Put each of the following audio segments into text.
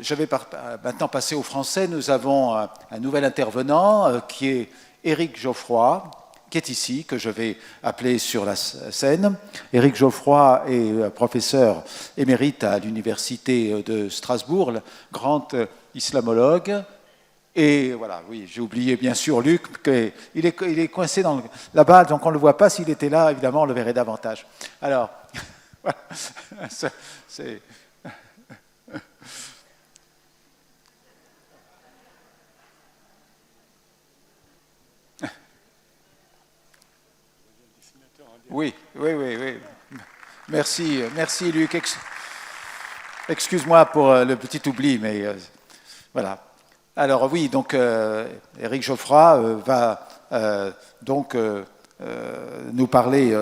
je vais maintenant passer au français. Nous avons un nouvel intervenant qui est Éric Geoffroy, qui est ici, que je vais appeler sur la scène. Éric Geoffroy est professeur émérite à l'Université de Strasbourg, grand islamologue. Et voilà, oui, j'ai oublié bien sûr Luc, il est coincé là-bas, donc on ne le voit pas. S'il était là, évidemment, on le verrait davantage. Alors, voilà, c'est... Oui. Merci Luc. Excuse-moi pour le petit oubli, mais voilà. Alors oui, donc Éric Geoffroy va donc nous parler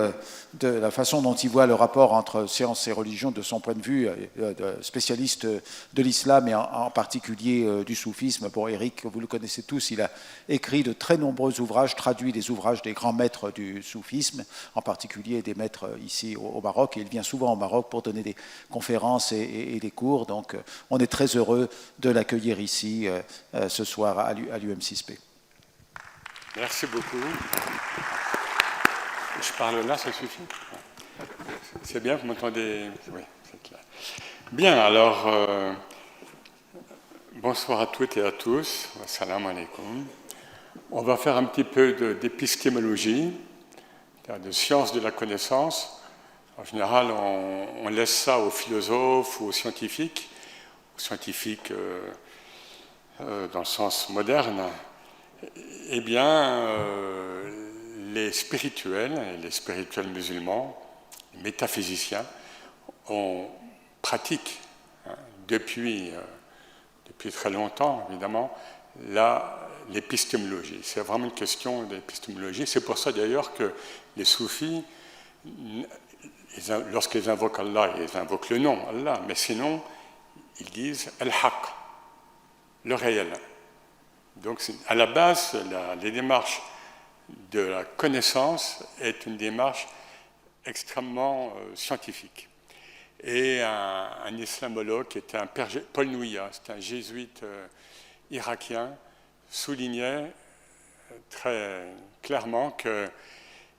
de la façon dont il voit le rapport entre science et religion de son point de vue de spécialiste de l'islam et en particulier du soufisme. Bon, Éric, vous le connaissez tous, il a écrit de très nombreux ouvrages, traduit des ouvrages des grands maîtres du soufisme, en particulier des maîtres ici au Maroc, et il vient souvent au Maroc pour donner des conférences et des cours, donc on est très heureux de l'accueillir ici ce soir à l'UM6P. Merci beaucoup. Je parle là, ça suffit? C'est bien, vous m'entendez? Oui, c'est clair. Bien, alors, bonsoir à toutes et à tous. Assalamu alaikum. On va faire un petit peu d'épistémologie, de science de la connaissance. En général, on laisse ça aux philosophes ou aux scientifiques dans le sens moderne. Eh bien, les spirituels musulmans, les métaphysiciens, pratiquent depuis très longtemps, évidemment, l'épistémologie. C'est vraiment une question d'épistémologie. C'est pour ça, d'ailleurs, que les soufis, lorsqu'ils invoquent Allah, ils invoquent le nom, Allah, mais sinon, ils disent « al-haq », le réel. Donc, à la base, les démarches de la connaissance est une démarche extrêmement scientifique. Et un islamologue qui était Paul Nouya, c'est un jésuite irakien, soulignait très clairement que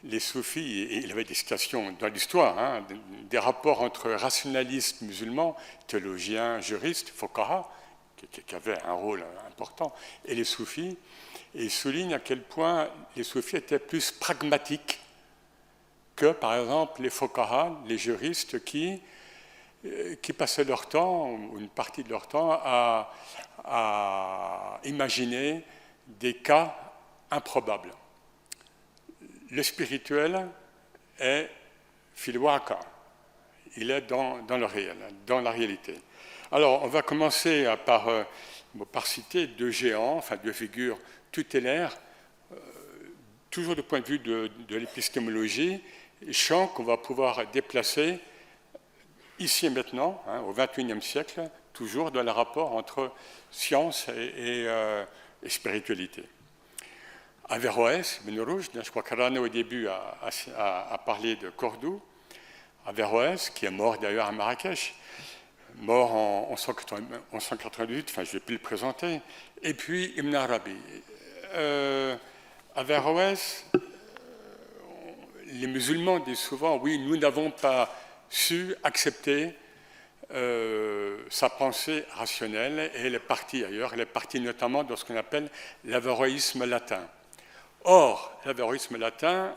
les soufis, et il avait des citations dans l'histoire, des rapports entre rationalistes musulmans, théologiens, juristes, fuqaha, qui avaient un rôle important, et les soufis, et il souligne à quel point les soufis étaient plus pragmatiques que, par exemple, les fuqaha, les juristes qui passaient leur temps, ou une partie de leur temps, à imaginer des cas improbables. Le spirituel est fil waqi', il est dans le réel, dans la réalité. Alors, on va commencer par citer deux géants, enfin deux figures tutélaires, toujours du point de vue de l'épistémologie, champ qu'on va pouvoir déplacer ici et maintenant, au XXIe siècle, toujours dans le rapport entre science et spiritualité. Averroès, Ibn Rushd, je crois qu'Arane au début a parlé de Cordoue, Averroès, qui est mort d'ailleurs à Marrakech, mort en 188, enfin je ne vais plus le présenter, et puis Ibn Arabi. Averroès, les musulmans disent souvent, oui, nous n'avons pas su accepter sa pensée rationnelle, et elle est partie ailleurs, elle est partie notamment dans ce qu'on appelle l'averroïsme latin. Or, l'averroïsme latin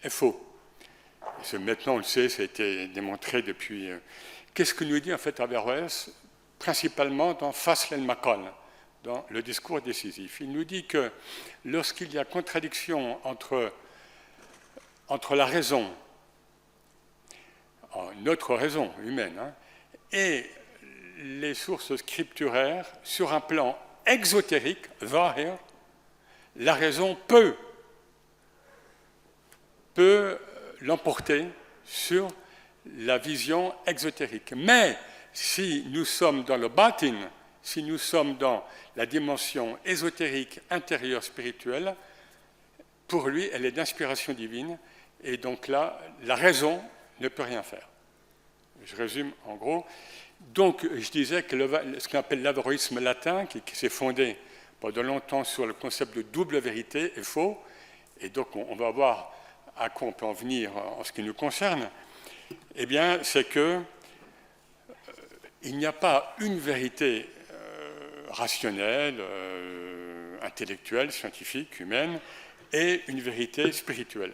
est faux. Maintenant, on le sait, ça a été démontré depuis. Qu'est-ce que nous dit en fait Averroès, principalement dans Fasl al-Maqal, dans le discours décisif? Il nous dit que lorsqu'il y a contradiction entre la raison, notre raison humaine, et les sources scripturaires, sur un plan exotérique, zahir, la raison peut l'emporter sur la vision exotérique. Mais si nous sommes dans le batin, si nous sommes dans la dimension ésotérique, intérieure, spirituelle, pour lui, elle est d'inspiration divine, et donc là, la raison ne peut rien faire. Je résume en gros. Donc, je disais que ce qu'on appelle l'avéroïsme latin, qui s'est fondé pendant longtemps sur le concept de double vérité, est faux. Et donc, on va voir à quoi on peut en venir en ce qui nous concerne. Eh bien, c'est que il n'y a pas une vérité rationnelle, intellectuelle, scientifique, humaine, et une vérité spirituelle.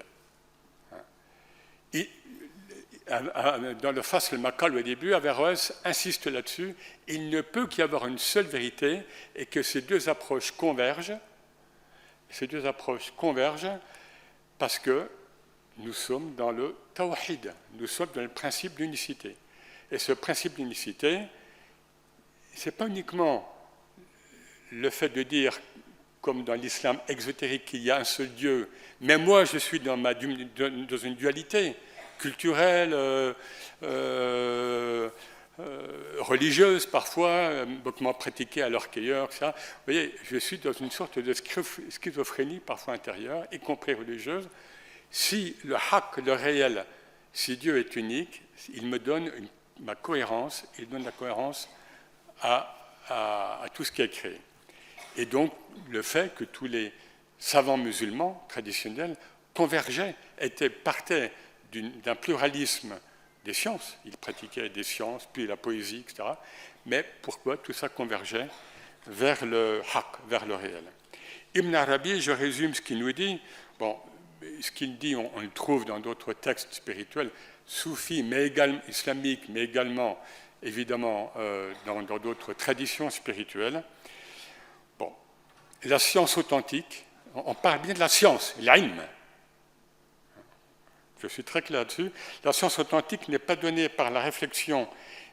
Dans le Fasl al-Maqal au début, Averroès insiste là-dessus, il ne peut qu'y avoir une seule vérité et que ces deux approches convergent. Ces deux approches convergent parce que nous sommes dans le tawhid, nous sommes dans le principe d'unicité. Et ce principe d'unicité, ce n'est pas uniquement le fait de dire, comme dans l'islam exotérique, qu'il y a un seul Dieu, mais moi je suis dans une dualité culturelle, religieuse parfois, beaucoup pratiquée alors qu'ailleurs. Vous voyez, je suis dans une sorte de schizophrénie parfois intérieure, y compris religieuse. Si le haqq, le réel, si Dieu est unique, il me donne ma cohérence, il donne la cohérence à tout ce qui est créé. Et donc, le fait que tous les savants musulmans traditionnels convergeaient, partaient d'un pluralisme des sciences. Ils pratiquaient des sciences, puis la poésie, etc. Mais pourquoi tout ça convergeait vers le haqq, vers le réel? Ibn Arabi, je résume ce qu'il nous dit. Bon, ce qu'il dit, on le trouve dans d'autres textes spirituels, soufis, islamiques, mais également, évidemment, dans d'autres traditions spirituelles. Bon, la science authentique, on parle bien de la science, l'ilm. Je suis très clair là-dessus. La science authentique n'est pas donnée par la réflexion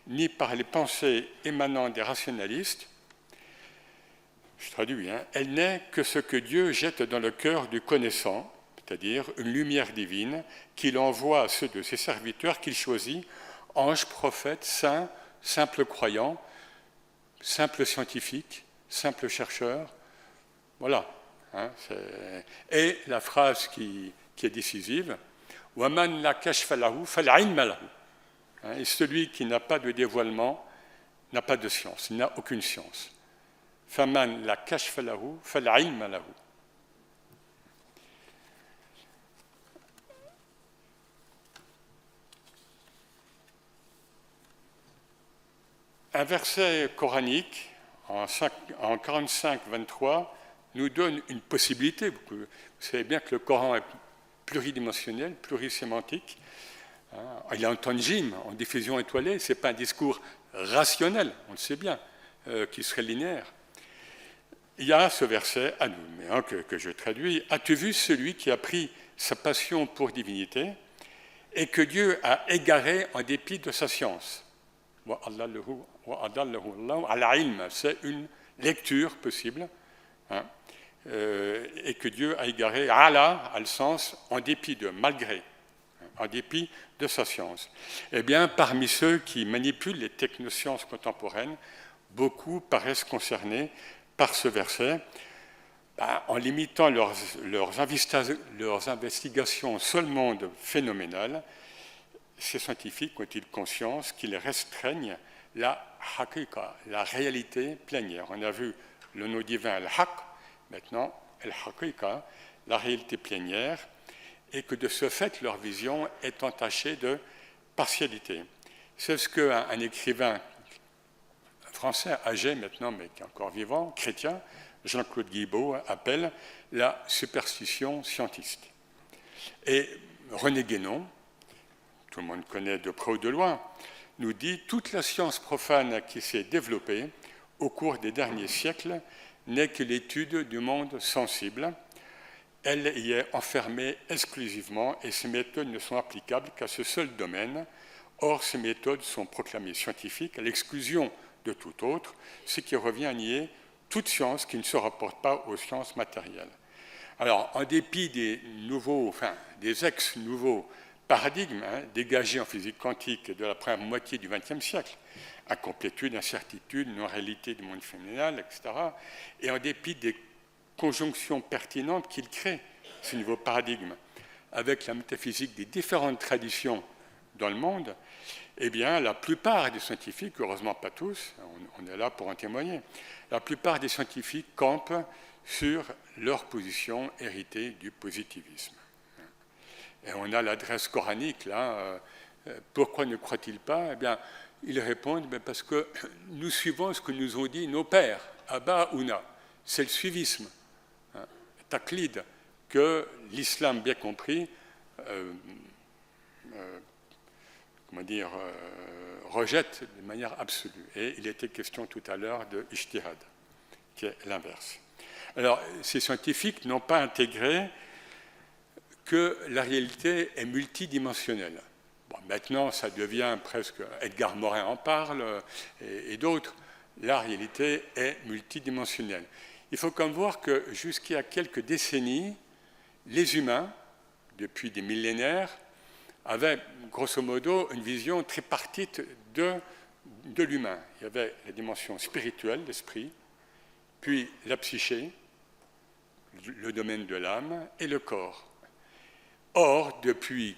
ni par les pensées émanant des rationalistes. Je traduis, elle n'est que ce que Dieu jette dans le cœur du connaissant, c'est-à-dire une lumière divine qu'il envoie à ceux de ses serviteurs qu'il choisit, anges, prophètes, saints, simples croyants, simples scientifiques, simples chercheurs. Voilà. Et la phrase qui est décisive, وَمَنْ لَا كَشْفَ لَهُ فَالْعِلْمَ لَهُ. Et celui qui n'a pas de dévoilement n'a pas de science, il n'a aucune science. فَمَنْ لَا كَشْفَ لَهُ فَالْعِلْمَ لَهُ. Un verset coranique en 45-23 nous donne une possibilité. Vous savez bien que le Coran est pluridimensionnel, plurisémantique. Il est en tanjim, en diffusion étoilée, ce n'est pas un discours rationnel, on le sait bien, qui serait linéaire. Il y a ce verset à nous, que je traduis. « As-tu vu celui qui a pris sa passion pour divinité et que Dieu a égaré en dépit de sa science ?» C'est une lecture possible. Et que Dieu a égaré Allah a le sens en dépit de, malgré, en dépit de sa science. Eh bien, parmi ceux qui manipulent les technosciences contemporaines, beaucoup paraissent concernés par ce verset, en limitant leurs investigations au seul monde phénoménal. Ces scientifiques ont-ils conscience qu'ils restreignent la haqiqa, la réalité plénière. On a vu le nom divin al-haq, maintenant al-haqiqa, la réalité plénière, et que de ce fait, leur vision est entachée de partialité. C'est ce qu'un écrivain français, âgé maintenant, mais qui est encore vivant, chrétien, Jean-Claude Guibaud, appelle la superstition scientiste. Et René Guénon, tout le monde connaît de près ou de loin, nous dit « Toute la science profane qui s'est développée au cours des derniers siècles n'est que l'étude du monde sensible. Elle y est enfermée exclusivement et ses méthodes ne sont applicables qu'à ce seul domaine. Or, ces méthodes sont proclamées scientifiques à l'exclusion de tout autre, ce qui revient à nier toute science qui ne se rapporte pas aux sciences matérielles. » Alors, en dépit des ex-nouveaux paradigmes dégagés en physique quantique de la première moitié du XXe siècle, incomplétude, incertitude, non-réalité du monde phénoménal, etc., et en dépit des conjonctions pertinentes qu'il crée, ce nouveau paradigme, avec la métaphysique des différentes traditions dans le monde, eh bien, la plupart des scientifiques, heureusement pas tous, on est là pour en témoigner, la plupart des scientifiques campent sur leur position héritée du positivisme. Et on a l'adresse coranique, là, pourquoi ne croient-ils pas? Eh bien, ils répondent, parce que nous suivons ce que nous ont dit nos pères, Abba Ouna. C'est le suivisme, taqlid, que l'islam, bien compris, rejette de manière absolue. Et il était question tout à l'heure de ijtihad, qui est l'inverse. Alors, ces scientifiques n'ont pas intégré que la réalité est multidimensionnelle. Bon, maintenant, ça devient presque... Edgar Morin en parle, et d'autres. La réalité est multidimensionnelle. Il faut quand même voir que jusqu'il y a quelques décennies, les humains, depuis des millénaires, avaient grosso modo une vision tripartite de l'humain. Il y avait la dimension spirituelle, l'esprit, puis la psyché, le domaine de l'âme, et le corps. Or, depuis,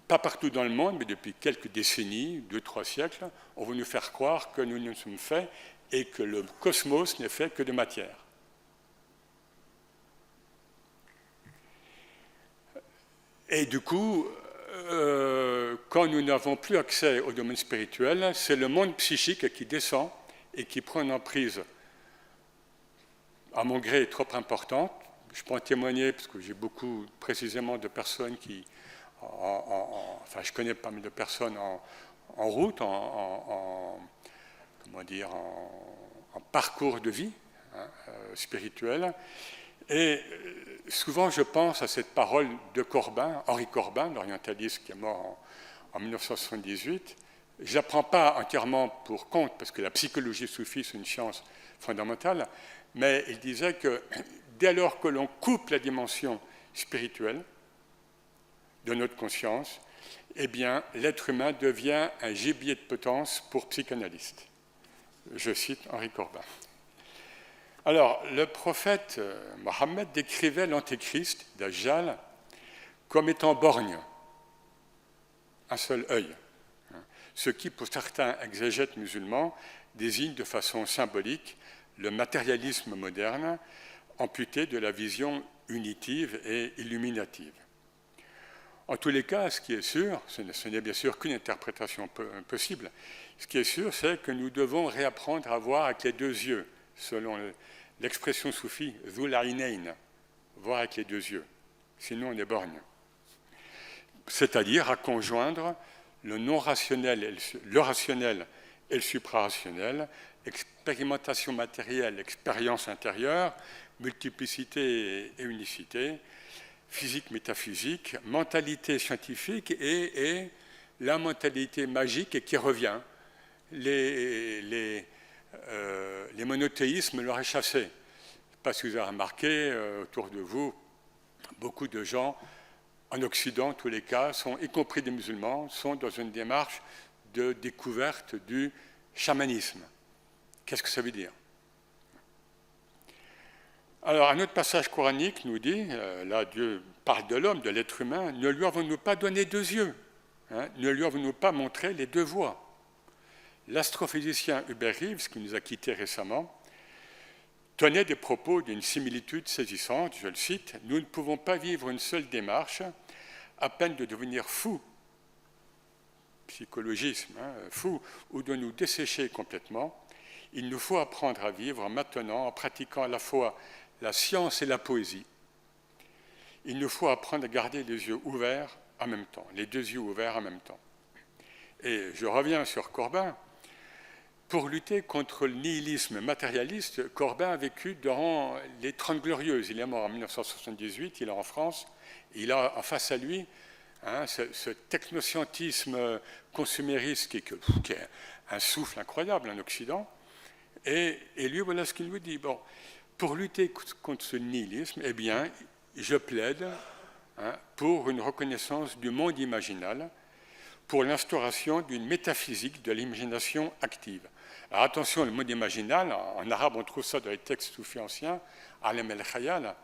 pas partout dans le monde, mais depuis quelques décennies, 2-3 siècles, on veut nous faire croire que nous ne sommes faits et que le cosmos n'est fait que de matière. Et du coup, quand nous n'avons plus accès au domaine spirituel, c'est le monde psychique qui descend et qui prend une emprise, à mon gré, trop importante. Je peux en témoigner parce que j'ai beaucoup précisément de personnes qui, enfin je connais pas mal de personnes en route, comment dire, en parcours de vie spirituel. Et souvent je pense à cette parole de Corbin, Henri Corbin, l'orientaliste qui est mort en 1978. Je ne la prends pas entièrement pour compte parce que la psychologie soufie c'est une science fondamentale, mais il disait que dès lors que l'on coupe la dimension spirituelle de notre conscience, eh bien, l'être humain devient un gibier de potence pour psychanalyste. Je cite Henri Corbin. Alors, le prophète Mohammed décrivait l'antéchrist, Dajjal, comme étant borgne, un seul œil, ce qui, pour certains exégètes musulmans, désigne de façon symbolique le matérialisme moderne, amputé de la vision unitive et illuminative. En tous les cas, ce qui est sûr, ce n'est bien sûr qu'une interprétation possible, ce qui est sûr, c'est que nous devons réapprendre à voir avec les deux yeux, selon l'expression soufie, « Dhul Ainayn », voir avec les deux yeux, sinon on est borgne. C'est-à-dire à conjoindre le non-rationnel, le rationnel et le suprarationnel, expérimentation matérielle, expérience intérieure, multiplicité et unicité, physique, métaphysique, mentalité scientifique et la mentalité magique qui revient. Les monothéismes l'auraient chassé. Je ne sais pas si vous avez remarqué, autour de vous, beaucoup de gens, en Occident, en tous les cas, y compris des musulmans, sont dans une démarche de découverte du chamanisme. Qu'est-ce que ça veut dire? Alors, un autre passage coranique nous dit, là Dieu parle de l'homme, de l'être humain, ne lui avons-nous pas donné deux yeux, ne lui avons-nous pas montré les deux voies? L'astrophysicien Hubert Reeves, qui nous a quittés récemment, tenait des propos d'une similitude saisissante, je le cite, « Nous ne pouvons pas vivre une seule démarche, à peine de devenir fous, psychologisme, fous, ou de nous dessécher complètement. Il nous faut apprendre à vivre maintenant en pratiquant à la fois la science et la poésie. Il nous faut apprendre à garder les yeux ouverts en même temps, les deux yeux ouverts en même temps. » Et je reviens sur Corbin. Pour lutter contre le nihilisme matérialiste, Corbin a vécu durant les 30 Glorieuses. Il est mort en 1978, il est en France. Il a en face à lui ce technoscientisme consumériste qui est un souffle incroyable en Occident. Et lui, voilà ce qu'il nous dit. Bon, pour lutter contre ce nihilisme, eh bien, je plaide pour une reconnaissance du monde imaginal, pour l'instauration d'une métaphysique de l'imagination active. Alors attention, le monde imaginal, en arabe on trouve ça dans les textes soufis anciens, Alam el-Khayal,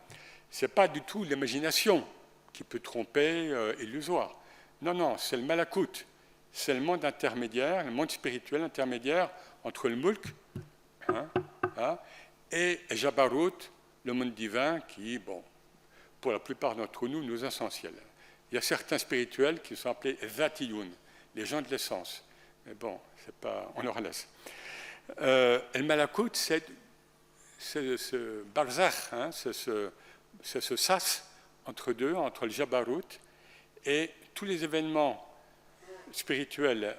ce n'est pas du tout l'imagination qui peut tromper, illusoire. Non, c'est le malakout, c'est le monde intermédiaire, le monde spirituel intermédiaire entre le mulk et Jabarut, le monde divin qui, bon, pour la plupart d'entre nous, nous est essentiel. Il y a certains spirituels qui sont appelés Zatiyoun, les gens de l'essence. Mais bon, c'est pas, on leur laisse. El Malakut, c'est ce barzakh, c'est ce sas entre deux, entre le Jabarut, et tous les événements spirituels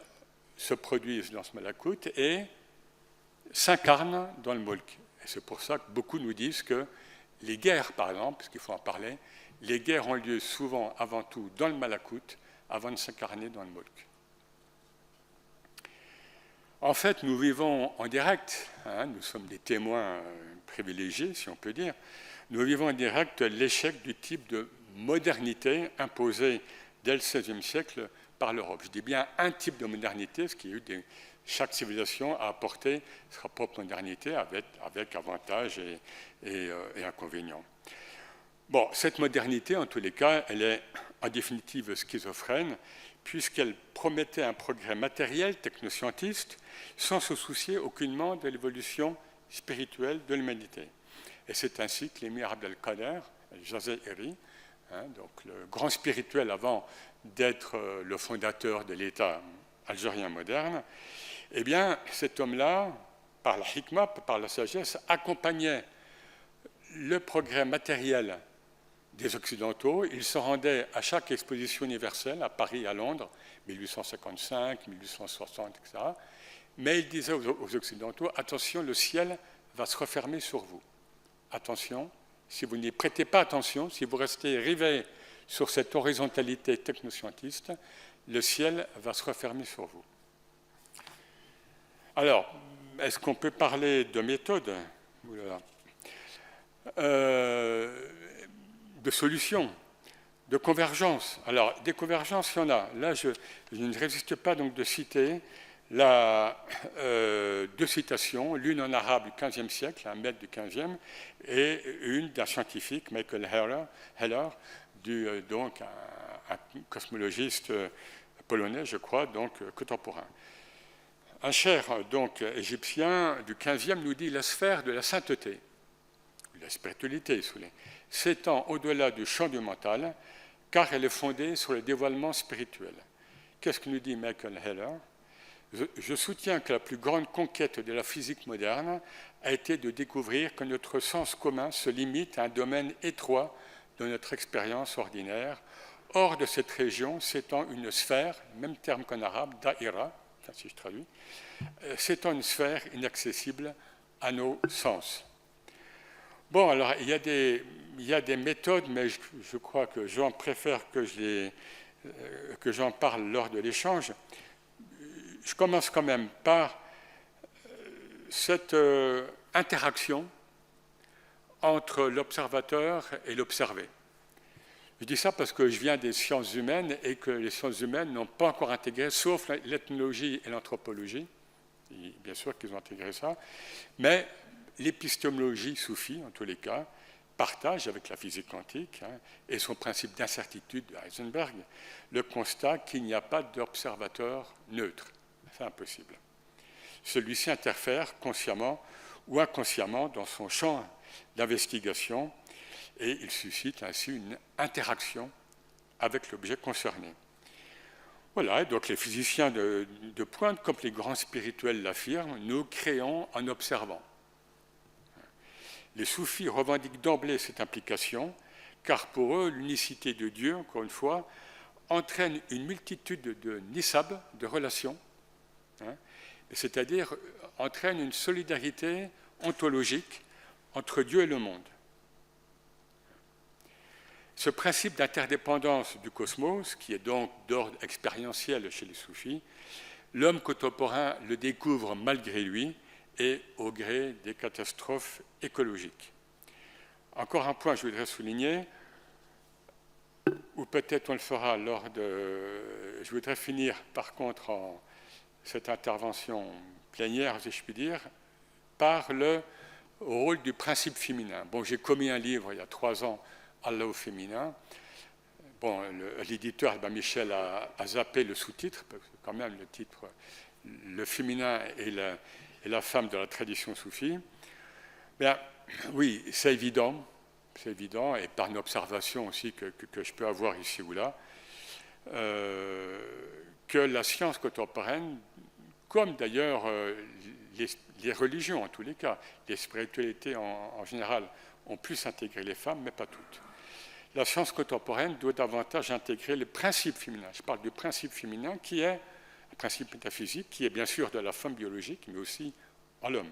se produisent dans ce Malakut et s'incarnent dans le Mulk. Et c'est pour ça que beaucoup nous disent que les guerres, par exemple, parce qu'il faut en parler, les guerres ont lieu souvent avant tout dans le Malakut, avant de s'incarner dans le Mulk. En fait, nous vivons en direct, nous sommes des témoins privilégiés, si on peut dire, nous vivons en direct l'échec du type de modernité imposée dès le XVIe siècle par l'Europe. Je dis bien un type de modernité, ce qui est eu chaque civilisation a apporté sa propre modernité avec avantages et inconvénients. Bon, cette modernité, en tous les cas, elle est en définitive schizophrène, puisqu'elle promettait un progrès matériel, technoscientiste, sans se soucier aucunement de l'évolution spirituelle de l'humanité. Et c'est ainsi que l'émir Abdelkader, Jazairi, donc le grand spirituel avant d'être le fondateur de l'État algérien moderne, eh bien, cet homme-là, par la hikmah, par la sagesse, accompagnait le progrès matériel des Occidentaux. Il se rendait à chaque exposition universelle, à Paris, à Londres, 1855, 1860, etc. Mais il disait aux Occidentaux, attention, le ciel va se refermer sur vous. Attention, si vous n'y prêtez pas attention, si vous restez rivés sur cette horizontalité technoscientiste, le ciel va se refermer sur vous. Alors, est-ce qu'on peut parler de méthode, de solutions, de convergence? Alors, des convergences, il y en a. Là, je ne résiste pas donc de citer deux citations, l'une en arabe du XVe siècle, un maître du XVe, et une d'un scientifique, Michael Heller, donc un cosmologiste polonais, je crois, donc contemporain. Un cher donc égyptien du XVe nous dit la sphère de la sainteté, la spiritualité, s'étend au-delà du champ du mental, car elle est fondée sur le dévoilement spirituel. Qu'est-ce que nous dit Michael Heller? Je soutiens que la plus grande conquête de la physique moderne a été de découvrir que notre sens commun se limite à un domaine étroit de notre expérience ordinaire. Hors de cette région s'étend une sphère, même terme qu'en arabe, da'ira, si je traduis, s'étend une sphère inaccessible à nos sens. Bon, alors, il y a des méthodes, mais je crois que Jean préfère que j'en parle lors de l'échange. Je commence quand même par cette interaction entre l'observateur et l'observé. Je dis ça parce que je viens des sciences humaines et que les sciences humaines n'ont pas encore intégré, sauf l'ethnologie et l'anthropologie, bien sûr qu'ils ont intégré ça, mais l'épistémologie soufie, en tous les cas, partage avec la physique quantique et son principe d'incertitude de Heisenberg le constat qu'il n'y a pas d'observateur neutre. C'est impossible. Celui-ci interfère consciemment ou inconsciemment dans son champ d'investigation et il suscite ainsi une interaction avec l'objet concerné. Voilà, donc les physiciens de pointe, comme les grands spirituels l'affirment, nous créons en observant. Les soufis revendiquent d'emblée cette implication, car pour eux, l'unicité de Dieu, encore une fois, entraîne une multitude de nisab, de relations, c'est-à-dire entraîne une solidarité ontologique entre Dieu et le monde. Ce principe d'interdépendance du cosmos, qui est donc d'ordre expérientiel chez les soufis, l'homme contemporain le découvre malgré lui et au gré des catastrophes écologiques. Encore un point que je voudrais souligner, ou peut-être on le fera lors de... Je voudrais finir par contre en cette intervention plénière, si je puis dire, par le rôle du principe féminin. Bon, j'ai commis un livre il y a 3 ans, Allah au féminin, bon, l'éditeur Albin Michel a zappé le sous-titre, parce que quand même le titre, le féminin et la femme de la tradition soufie. Bien, oui, c'est évident, et par une observation aussi que je peux avoir ici ou là, que la science contemporaine, comme d'ailleurs les religions en tous les cas, les spiritualités en général, ont plus intégré les femmes, mais pas toutes. La science contemporaine doit davantage intégrer les principes féminins. Je parle du principe féminin qui est un principe métaphysique, qui est bien sûr de la femme biologique, mais aussi en l'homme.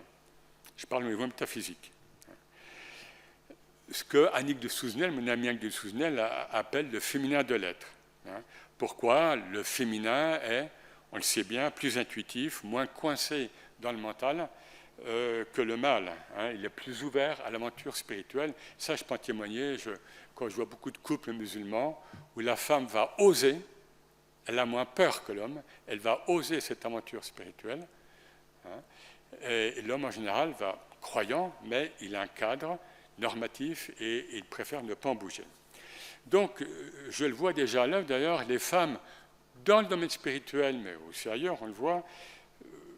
Je parle au niveau métaphysique. Ce que Annick de Souzenel, mon ami Annick de Souzenel, appelle le féminin de l'être. Pourquoi le féminin est, on le sait bien, plus intuitif, moins coincé dans le mental que le mâle. Il est plus ouvert à l'aventure spirituelle. Ça, je peux en témoigner quand je vois beaucoup de couples musulmans où la femme va oser, elle a moins peur que l'homme, elle va oser cette aventure spirituelle. Et l'homme, en général, va croyant, mais il a un cadre normatif et il préfère ne pas en bouger. Donc, je le vois déjà à l'œuvre, d'ailleurs, les femmes, dans le domaine spirituel, mais aussi ailleurs, on le voit,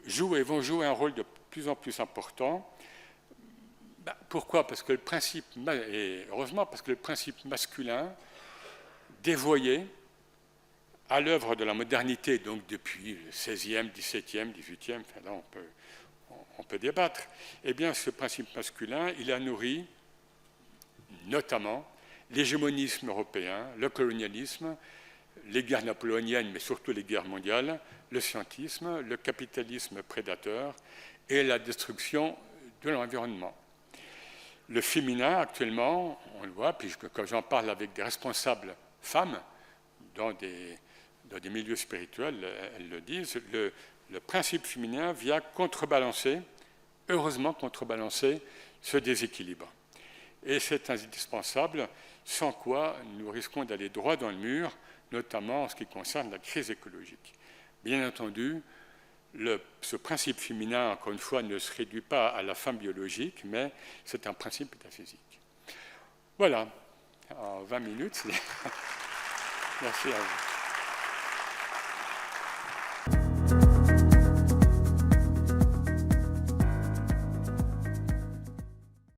vont jouer un rôle de plus en plus important. Pourquoi ? Parce que le principe, et heureusement, parce que le principe masculin, dévoyé, à l'œuvre de la modernité, donc depuis le XVIe, XVIIe, XVIIIe, enfin là on peut débattre, eh bien ce principe masculin, il a nourri notamment l'hégémonisme européen, le colonialisme, les guerres napoléoniennes, mais surtout les guerres mondiales, le scientisme, le capitalisme prédateur et la destruction de l'environnement. Le féminin, actuellement, on le voit, puis quand j'en parle avec des responsables femmes dans des milieux spirituels, elles le disent, le principe féminin vient contrebalancer, heureusement contrebalancer, ce déséquilibre. Et c'est indispensable, sans quoi nous risquons d'aller droit dans le mur, notamment en ce qui concerne la crise écologique. Bien entendu, ce principe féminin, encore une fois, ne se réduit pas à la femme biologique, mais c'est un principe métaphysique. Voilà, en 20 minutes. Merci à vous.